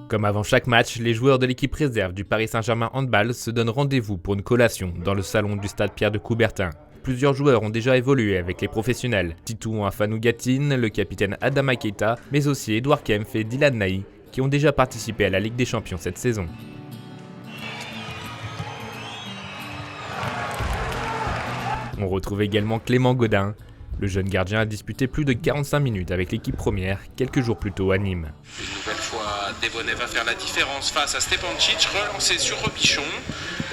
Comme avant chaque match, les joueurs de l'équipe réserve du Paris Saint-Germain Handball se donnent rendez-vous pour une collation dans le salon du stade Pierre de Coubertin. Plusieurs joueurs ont déjà évolué avec les professionnels. Titou Afanou Gatine, le capitaine Adama Keita, mais aussi Edouard Kempf et Dylan Naï, qui ont déjà participé à la Ligue des Champions cette saison. On retrouve également Clément Gaudin. Le jeune gardien a disputé plus de 45 minutes avec l'équipe première quelques jours plus tôt à Nîmes. Une nouvelle fois, Devonet va faire la différence face à Stepancic, relancé sur Robichon.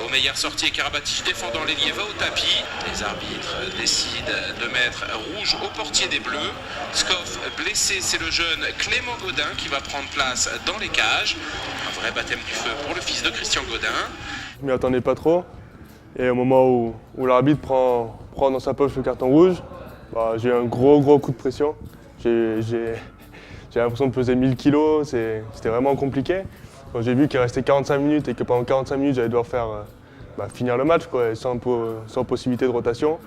Omeyer sorti et Karabatic défendant l'ailier va au tapis. Les arbitres décident de mettre rouge au portier des Bleus. Skoff blessé, c'est le jeune Clément Gaudin qui va prendre place dans les cages. Un vrai baptême du feu pour le fils de Christian Gaudin. Je ne m'y attendais pas trop. Et au moment où l'arbitre prend dans sa poche le carton rouge, j'ai eu un gros coup de pression. J'ai l'impression de peser 1000 kilos, c'était vraiment compliqué. Quand j'ai vu qu'il restait 45 minutes et que pendant 45 minutes j'allais devoir finir le match sans possibilité de rotation,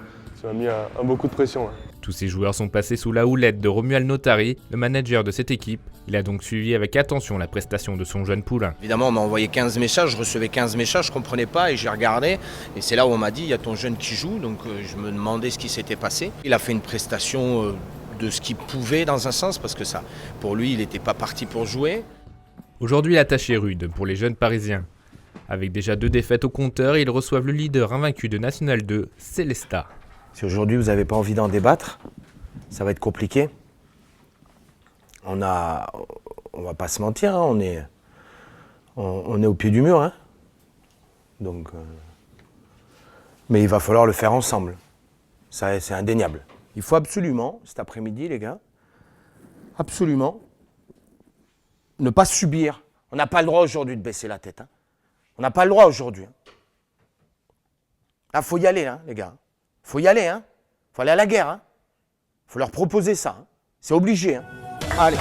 ça m'a mis un beau coup de pression. Tous ces joueurs sont passés sous la houlette de Romuald Notari, le manager de cette équipe. Il a donc suivi avec attention la prestation de son jeune poulain. Évidemment, on m'a envoyé 15 messages, je recevais 15 messages, je ne comprenais pas et j'ai regardé. Et c'est là où on m'a dit, il y a ton jeune qui joue, donc je me demandais ce qui s'était passé. Il a fait une prestation de ce qu'il pouvait dans un sens, parce que ça, pour lui, il n'était pas parti pour jouer. Aujourd'hui, la tâche est rude pour les jeunes Parisiens. Avec déjà 2 défaites au compteur, ils reçoivent le leader invaincu de National 2, Célestat. Si aujourd'hui vous n'avez pas envie d'en débattre, ça va être compliqué. On va pas se mentir, hein, on est au pied du mur. Hein. Donc, mais il va falloir le faire ensemble. Ça, c'est indéniable. Il faut absolument, cet après-midi, les gars, absolument, ne pas subir. On n'a pas le droit aujourd'hui de baisser la tête. Hein. On n'a pas le droit aujourd'hui. Hein. Là, il faut y aller, hein, les gars. Il faut y aller, hein. Faut aller à la guerre, hein. Faut leur proposer ça. Hein. C'est obligé, hein. Allez.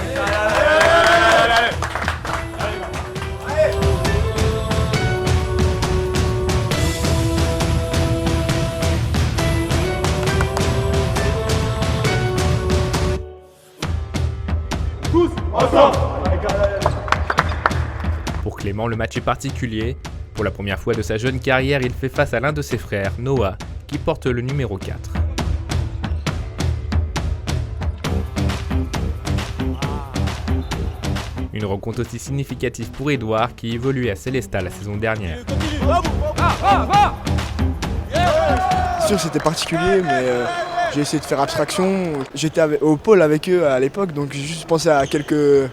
Tous ensemble. Pour Clément, le match est particulier. Pour la première fois de sa jeune carrière, il fait face à l'un de ses frères, Noah, qui porte le numéro 4. Une rencontre aussi significative pour Edouard qui évoluait à Célestat la saison dernière. C'est sûr que c'était particulier, mais j'ai essayé de faire abstraction. J'étais au pôle avec eux à l'époque, donc j'ai juste pensé à quelques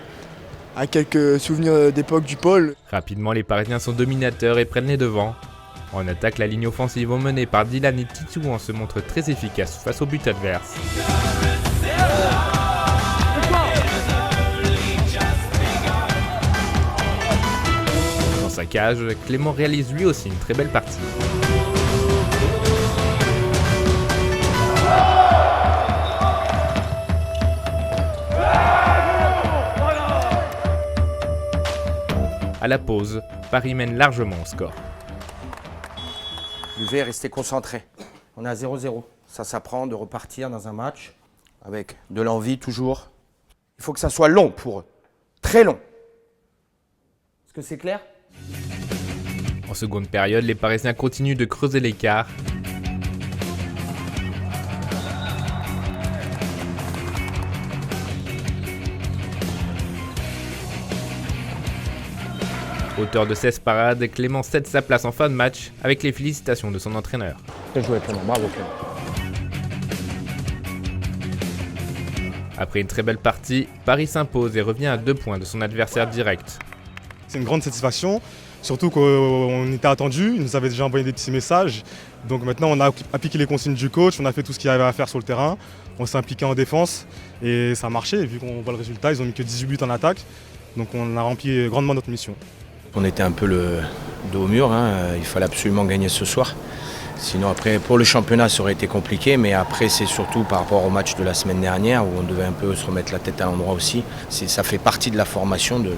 souvenirs d'époque du pôle. Rapidement, les Parisiens sont dominateurs et prennent les devants. En attaque, la ligne offensive emmenée par Dylan et Titou se montre très efficace face au but adverse. Dans sa cage, Clément réalise lui aussi une très belle partie. À la pause, Paris mène largement au score. L'UV est resté concentré. On est à 0-0. Ça s'apprend de repartir dans un match avec de l'envie toujours. Il faut que ça soit long pour eux. Très long. Est-ce que c'est clair ? En seconde période, les Parisiens continuent de creuser l'écart. Auteur de 16 parades, Clément cède sa place en fin de match avec les félicitations de son entraîneur. Bien joué Clément, bravo Clément. Après une très belle partie, Paris s'impose et revient à 2 points de son adversaire direct. C'est une grande satisfaction, surtout qu'on était attendu, il nous avait déjà envoyé des petits messages. Donc maintenant on a appliqué les consignes du coach, on a fait tout ce qu'il y avait à faire sur le terrain, on s'est impliqué en défense et ça a marché. Vu qu'on voit le résultat, ils ont mis que 18 buts en attaque, donc on a rempli grandement notre mission. On était un peu le dos au mur, hein. Il fallait absolument gagner ce soir. Sinon après, pour le championnat, ça aurait été compliqué, mais après c'est surtout par rapport au match de la semaine dernière où on devait un peu se remettre la tête à l'endroit aussi. Ça fait partie de la formation de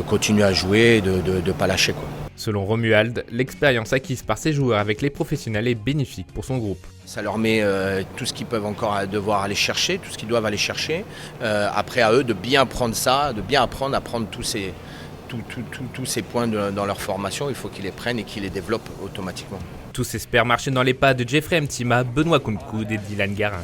continuer à jouer et de ne pas lâcher, quoi. Selon Romuald, l'expérience acquise par ses joueurs avec les professionnels est bénéfique pour son groupe. Ça leur met tout ce qu'ils peuvent encore devoir aller chercher, tout ce qu'ils doivent aller chercher. Après à eux de bien prendre ça, de bien apprendre à prendre tous ces points dans leur formation. Il faut qu'ils les prennent et qu'ils les développent automatiquement. Tous espèrent marcher dans les pas de Jeffrey Mtima, Benoît Kounkoud et Dylan Garin.